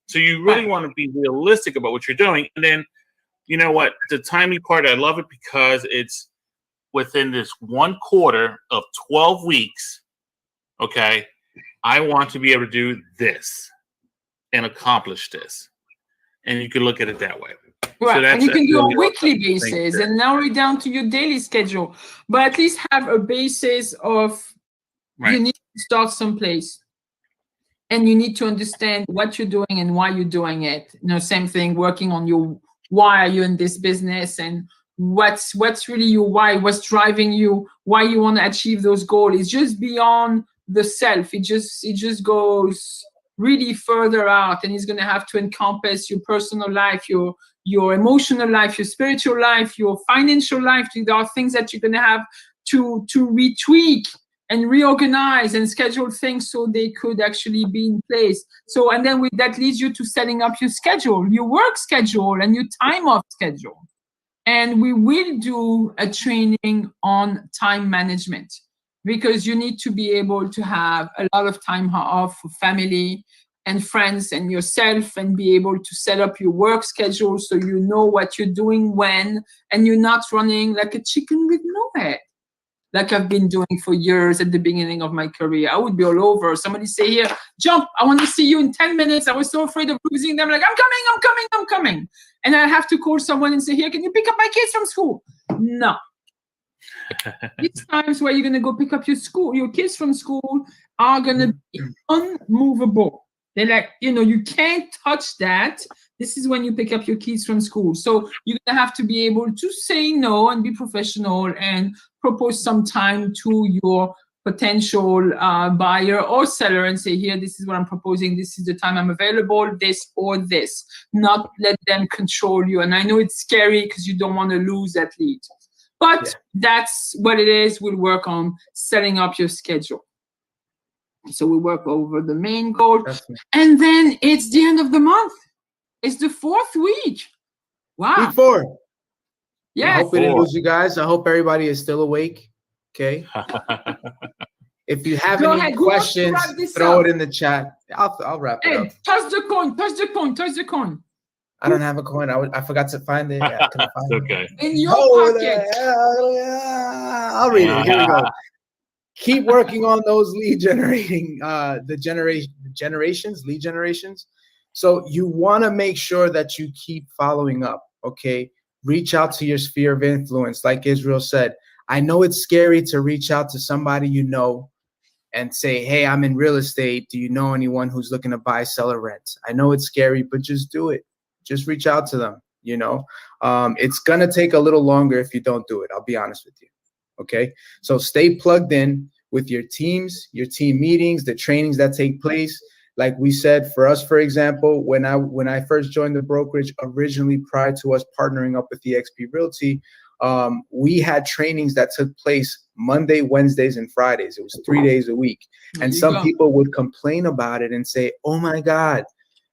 So you really want to be realistic about what you're doing. And then, you know what? The timely part, I love it because it's within this 1 quarter of 12 weeks. Okay. I want to be able to do this and accomplish this. And you can look at it that way. Right. So and you can do a weekly basis and narrow it down to your daily schedule. But at least have a basis of you need to start someplace. And you need to understand what you're doing and why you're doing it. You know, same thing, working on your why are you in this business and what's really your why, what's driving you, why you want to achieve those goals. It's just beyond the self. It just goes really further out, and it's going to have to encompass your personal life, your emotional life, your spiritual life, your financial life. There are things that you're going to have to retweak and reorganize and schedule things so they could actually be in place. So, and then that leads you to setting up your schedule, your work schedule and your time off schedule. And we will do a training on time management, because you need to be able to have a lot of time off for family and friends and yourself, and be able to set up your work schedule so you know what you're doing when, and you're not running like a chicken with no head, like I've been doing for years at the beginning of my career. I would be all over. Somebody say, here, jump, I want to see you in 10 minutes. I was so afraid of losing them. Like, I'm coming. And I have to call someone and say, here, can you pick up my kids from school? No. These times where you're going to go pick up your kids from school are going to be unmovable. They're like, you can't touch that. This is when you pick up your kids from school. So you're going to have to be able to say no and be professional and propose some time to your potential buyer or seller and say, here, this is what I'm proposing. This is the time I'm available, this or this. Not let them control you. And I know it's scary because you don't want to lose that lead. But that's what it is. We'll work on setting up your schedule. So we work over the main goal. And then it's the end of the month. It's the 4th week. Wow. Week 4. Yeah. I hope we didn't lose you guys. I hope everybody is still awake. Okay. If you have any questions, throw it in the chat. I'll wrap it up. Toss the coin. I don't have a coin. I forgot to find it. Yeah, it's okay. In your pocket. I'll read it. Here we go. Keep working on those lead generating, lead generations. So you want to make sure that you keep following up. Okay. Reach out to your sphere of influence. Like Israel said, I know it's scary to reach out to somebody you know and say, hey, I'm in real estate. Do you know anyone who's looking to buy, sell, or rent? I know it's scary, but just do it. Just reach out to them. It's going to take a little longer if you don't do it. I'll be honest with you. Okay. So stay plugged in with your teams, your team meetings, the trainings that take place. Like we said, for us, for example, when I first joined the brokerage originally, prior to us partnering up with eXp Realty, we had trainings that took place Monday, Wednesdays, and Fridays. It was 3 days a week. And some people would complain about it and say, oh my God,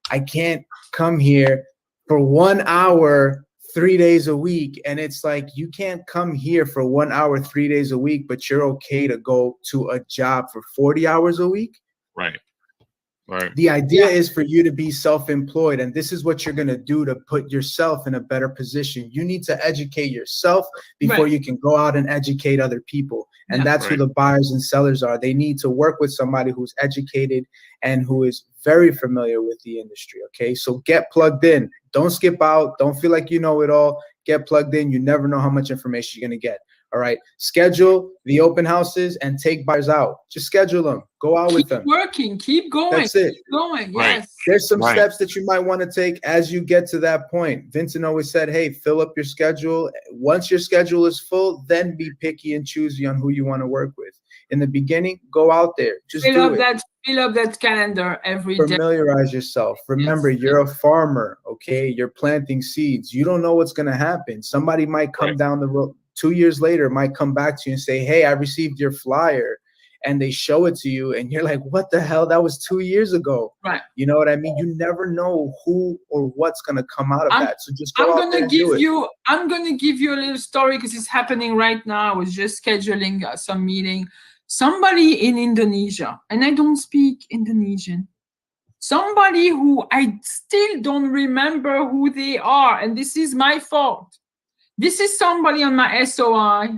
I can't come here for 1 hour, 3 days a week. And it's like, you can't come here for 1 hour, 3 days a week, but you're okay to go to a job for 40 hours a week. Right. Right. The idea is for you to be self-employed, and this is what you're going to do to put yourself in a better position. You need to educate yourself before you can go out and educate other people. And that's who the buyers and sellers are. They need to work with somebody who's educated and who is very familiar with the industry. Okay, so get plugged in. Don't skip out. Don't feel like you know it all. Get plugged in. You never know how much information you're going to get. All right. Schedule the open houses and take buyers out. Just schedule them. Go out with them. Keep working. Keep going. That's it. Keep going. Yes. There's some steps that you might want to take as you get to that point. Vincent always said, hey, fill up your schedule. Once your schedule is full, then be picky and choosy on who you want to work with. In the beginning, go out there. Just fill up that calendar every day. Familiarize yourself. Remember, you're a farmer, okay? You're planting seeds. You don't know what's going to happen. Somebody might come down the road. 2 years later, might come back to you and say, hey, I received your flyer. And they show it to you and you're like, what the hell? That was 2 years ago. Right. You know what I mean? You never know who or what's going to come out of that. So just go out there and do it. I'm going to give you a little story because it's happening right now. I was just scheduling some meeting. Somebody in Indonesia, and I don't speak Indonesian. Somebody who I still don't remember who they are. And this is my fault. This is somebody on my SOI.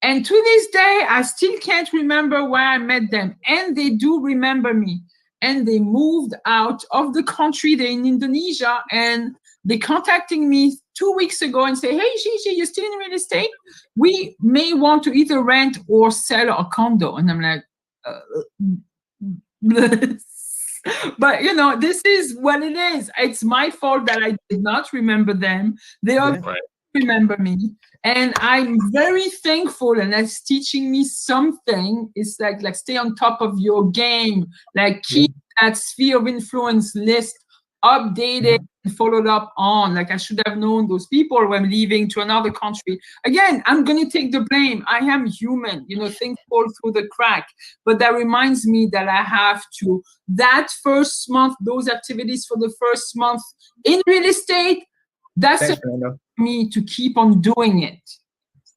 And to this day, I still can't remember where I met them. And they do remember me. And they moved out of the country. They're in Indonesia. And they contacting me 2 weeks ago and say, hey, Gigi, you're still in real estate? We may want to either rent or sell a condo. And I'm like, but, you know, this is what it is. It's my fault that I did not remember them. They all remember me. And I'm very thankful, and that's teaching me something. It's like stay on top of your game, like keep that sphere of influence list updated and followed up on. Like I should have known those people when leaving to another country. Again, I'm going to take the blame. I am human, you know, things fall through the crack. But that reminds me that I have to, that first month, those activities for the first month in real estate, that's me to keep on doing it.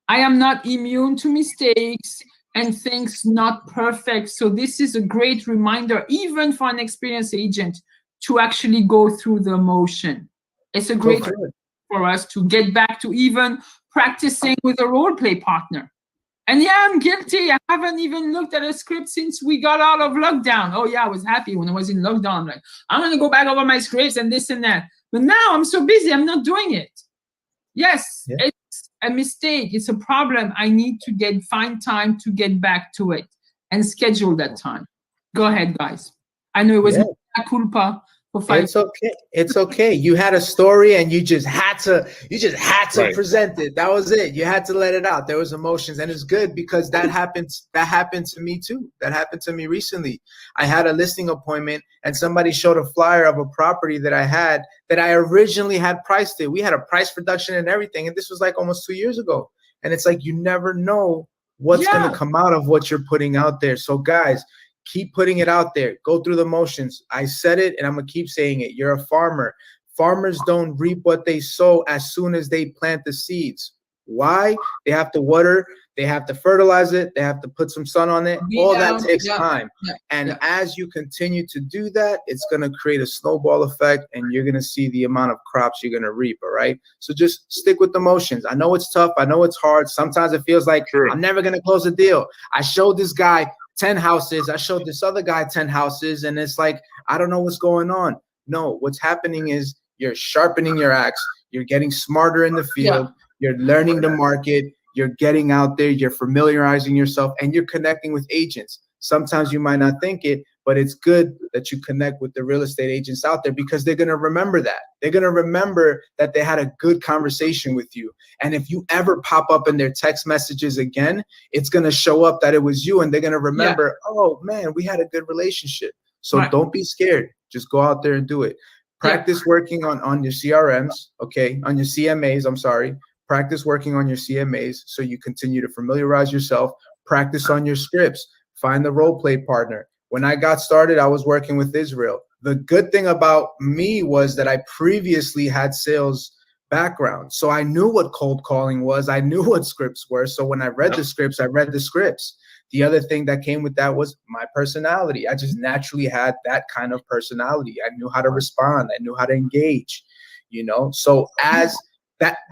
I am not immune to mistakes and things not perfect. So this is a great reminder, even for an experienced agent, to actually go through the motion. It's a great way for us to get back to even practicing with a role play partner. And yeah, I'm guilty. I haven't even looked at a script since we got out of lockdown. Oh yeah, I was happy when I was in lockdown. I'm like, I'm going to go back over my scripts and this and that. But now I'm so busy, I'm not doing it. Yes, it's a mistake. It's a problem. I need to find time to get back to it and schedule that time. Go ahead, guys. I know it was a culpa. It's okay. It's okay. You had a story and you just had to present it. That was it. You had to let it out. There was emotions, and it's good because that happened to me too. That happened to me recently. I had a listing appointment and somebody showed a flyer of a property that I had that I originally had priced it. We had a price reduction and everything. And this was like almost 2 years ago. And it's like, you never know what's going to come out of what you're putting out there. So guys, keep putting it out there. Go through the motions. I said it, and I'm going to keep saying it. You're a farmer. Farmers don't reap what they sow as soon as they plant the seeds. Why? They have to water. They have to fertilize it. They have to put some sun on it. All that takes time. And as you continue to do that, it's going to create a snowball effect, and you're going to see the amount of crops you're going to reap. All right. So just stick with the motions. I know it's tough. I know it's hard. Sometimes it feels like I'm never going to close a deal. I showed this guy 10 houses. I showed this other guy 10 houses, and it's like, I don't know what's going on. No, what's happening is you're sharpening your axe. You're getting smarter in the field. You're learning the market. You're getting out there. You're familiarizing yourself, and you're connecting with agents. Sometimes you might not think it, but it's good that you connect with the real estate agents out there because they're going to remember that. They're going to remember that they had a good conversation with you. And if you ever pop up in their text messages again, it's going to show up that it was you, and they're going to remember, oh man, we had a good relationship. So don't be scared. Just go out there and do it. Practice working on your CRMs, okay? On your CMAs, I'm sorry. Practice working on your CMAs so you continue to familiarize yourself. Practice on your scripts. Find the role play partner. When I got started, I was working with Israel. The good thing about me was that I previously had sales background. So I knew what cold calling was. I knew what scripts were. So when I read the scripts, I read the scripts. The other thing that came with that was my personality. I just naturally had that kind of personality. I knew how to respond. I knew how to engage, you know? So as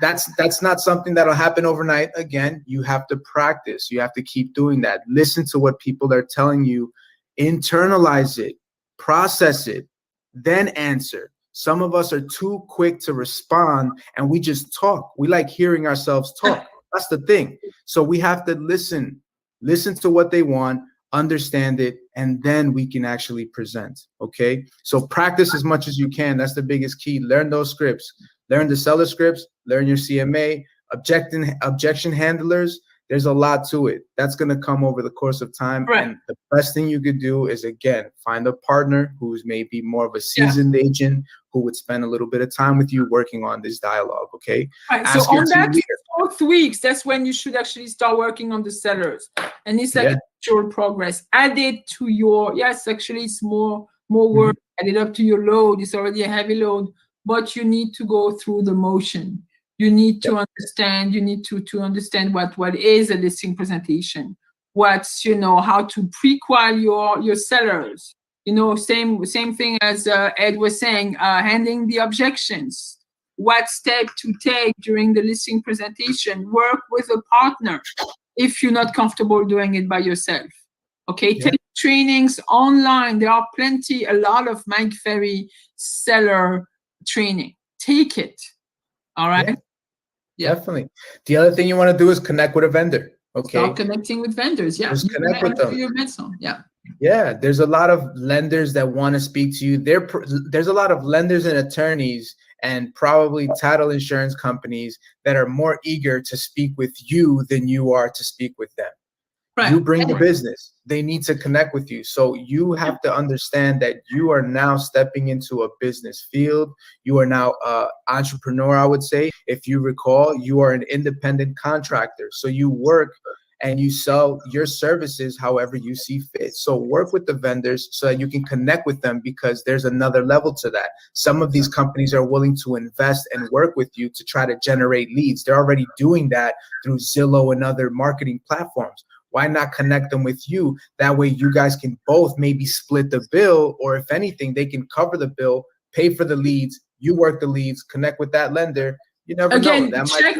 that's not something that'll happen overnight. Again, you have to practice. You have to keep doing that. Listen to what people are telling you, internalize it, process it, then answer. Some of us are too quick to respond and we just talk. We like hearing ourselves talk. That's the thing. So we have to listen to what they want, understand it, and then we can actually present. Okay. So practice as much as you can. That's the biggest key. Learn those scripts. Learn the seller scripts, learn your CMA, objection handlers. There's a lot to it. That's going to come over the course of time. Right. And the best thing you could do is, again, find a partner who's maybe more of a seasoned agent who would spend a little bit of time with you working on this dialogue, okay? Right. So on that 4th weeks, that's when you should actually start working on the sellers. And it's like actual progress. Add it to your, actually it's more work. Add it up to your load. It's already a heavy load. But you need to go through the motion. You need to understand. You need to understand what is a listing presentation. What's, you know, how to pre-qual your sellers. You know, same thing as Ed was saying. Handling the objections. What step to take during the listing presentation. Work with a partner if you're not comfortable doing it by yourself. Okay, take trainings online. There are a lot of Mike Ferry seller training. Take it. All right. Definitely. The other thing you want to do is connect with a vendor. Okay. Start connecting with vendors. Yeah. Just connect with them. Yeah. There's a lot of lenders that want to speak to you. There's a lot of lenders and attorneys and probably title insurance companies that are more eager to speak with you than you are to speak with them. Right. You bring the business. They need to connect with you. So you have to understand that you are now stepping into a business field. You are now an entrepreneur, I would say. If you recall, you are an independent contractor. So you work and you sell your services however you see fit. So work with the vendors so that you can connect with them, because there's another level to that. Some of these companies are willing to invest and work with you to try to generate leads. They're already doing that through Zillow and other marketing platforms. Why not connect them with you? That way you guys can both maybe split the bill, or if anything, they can cover the bill, pay for the leads, you work the leads, connect with that lender. You never know. That check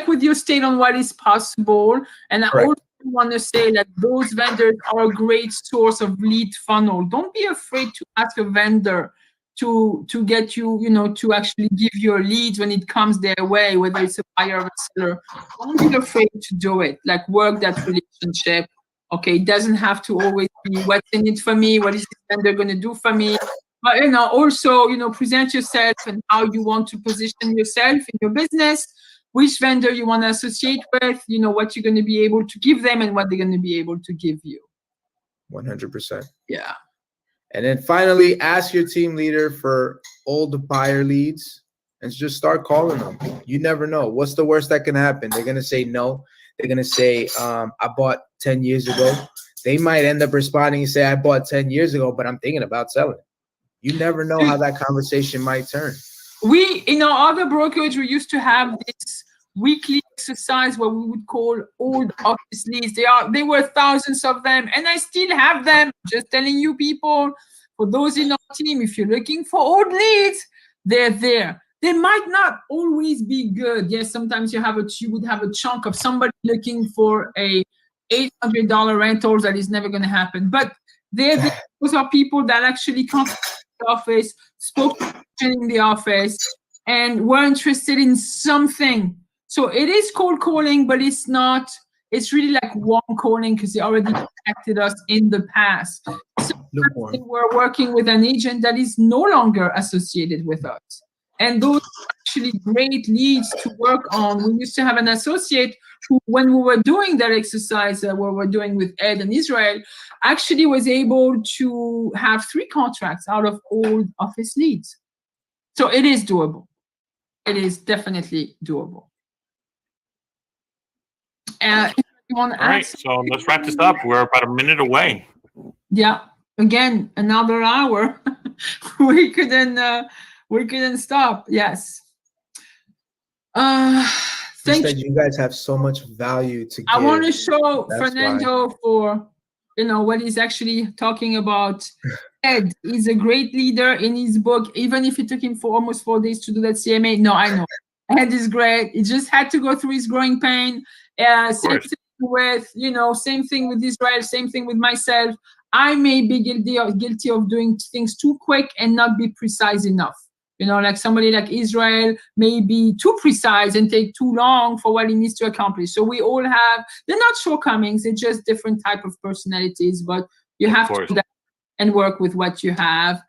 with your state on what is possible. And I also want to say that those vendors are a great source of lead funnel. Don't be afraid to ask a vendor to get you, to actually give your leads when it comes their way, whether it's a buyer or a seller. Don't be afraid to do it. Like, work that relationship. Okay, it doesn't have to always be what's in it for me, what is this vendor going to do for me. But, also, present yourself and how you want to position yourself in your business, which vendor you want to associate with, what you're going to be able to give them and what they're going to be able to give you. 100%. Yeah. And then finally, ask your team leader for old buyer leads and just start calling them. You never know. What's the worst that can happen? They're going to say no. They're going to say, I bought 10 years ago. They might end up responding and say, I bought 10 years ago, but I'm thinking about selling it. You never know how that conversation might turn. We, in our other brokerage, we used to have this weekly exercise where we would call old office leads. There were thousands of them, and I still have them. Just telling you, people, for those in our team, if you're looking for old leads, they're there. They might not always be good. Yes, sometimes you would have a chunk of somebody looking for a $800 rental that is never going to happen. But those are people that actually come to the office, spoke in the office, and were interested in something. So it is cold calling, but it's not. It's really like warm calling because they already contacted us in the past. So they were working with an agent that is no longer associated with us. And those are actually great leads to work on. We used to have an associate who, when we were doing that exercise where we're doing with Ed and Israel, actually was able to have 3 contracts out of old office leads. So it is doable. It is definitely doable. You want to All right, so let's wrap this up. We're about a minute away. Yeah. Again, another hour. We couldn't We couldn't stop. Yes. Thank You. You guys have so much value to give. I want to show That's Fernando for, what he's actually talking about. Ed is a great leader in his book, even if it took him for almost 4 days to do that CMA. No, I know. Ed is great. He just had to go through his growing pain. Same thing with Israel, same thing with myself. I may be guilty of doing things too quick and not be precise enough. Like somebody like Israel may be too precise and take too long for what he needs to accomplish. So we all have, they're not shortcomings, they're just different type of personalities, but you have to do that and work with what you have.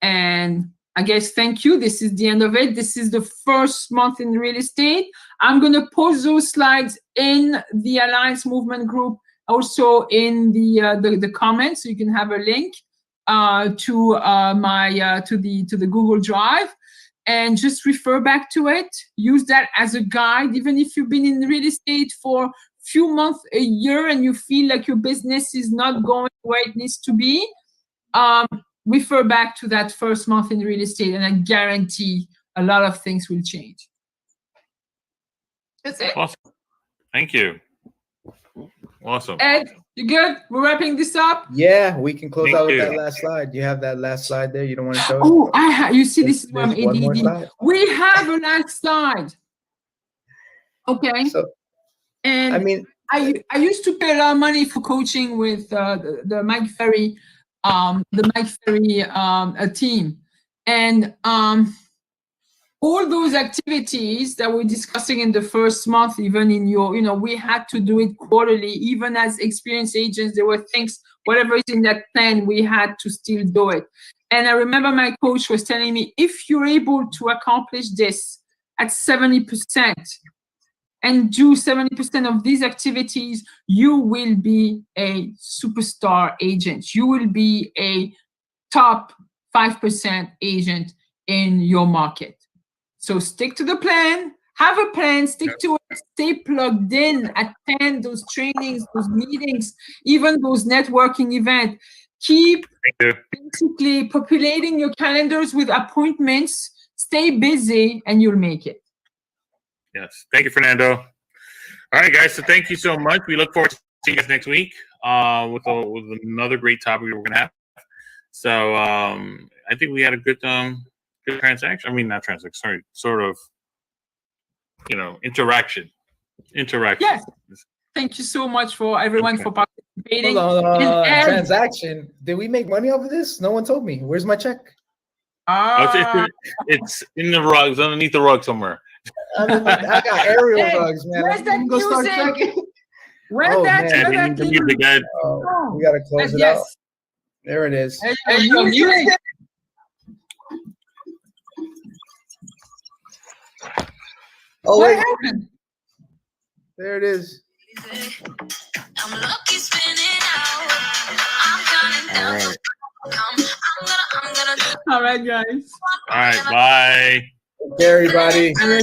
And I guess, thank you. This is the end of it. This is the first month in real estate. I'm going to post those slides in the Alliance Movement group, also in the comments, so you can have a link to the Google Drive, and just refer back to it. Use that as a guide, even if you've been in real estate for a few months, a year, and you feel like your business is not going where it needs to be. Refer back to that first month in real estate, and I guarantee a lot of things will change. That's it. Awesome. Thank you. Awesome. Ed, you good? We're wrapping this up? Yeah, we can close out with that last slide. You have that last slide there? You don't want to show it? Oh, you see, this is where I'm ADD. We have a last slide. Okay. So, and I mean, I used to pay a lot of money for coaching with the Mike Ferry, team, and all those activities that we're discussing in the first month, even in your, we had to do it quarterly. Even as experienced agents, there were things, whatever is in that plan, we had to still do it. And I remember my coach was telling me, if you're able to accomplish this at 70% and do 70% of these activities, you will be a superstar agent. You will be a top 5% agent in your market. So stick to the plan, have a plan, stick to it, stay plugged in, attend those trainings, those meetings, even those networking events. Keep basically populating your calendars with appointments, stay busy, and you'll make it. Yes. Thank you, Fernando. All right, guys. So thank you so much. We look forward to seeing you guys next week with another great topic we're going to have. So I think we had a good transaction. I mean, not transaction. Sorry, sort of, interaction. Yes. Thank you so much for everyone for participating. Transaction. Did we make money off of this? No one told me. Where's my check? It's in the rugs, underneath the rug somewhere. I got aerial rugs, man. Where's that music? Where's that music? We gotta close it out. There it is. Music. Oh, what wait. happened? There it is. I'm lucky spinning out. I'm counting down. All right, guys. All right, bye. Okay, everybody.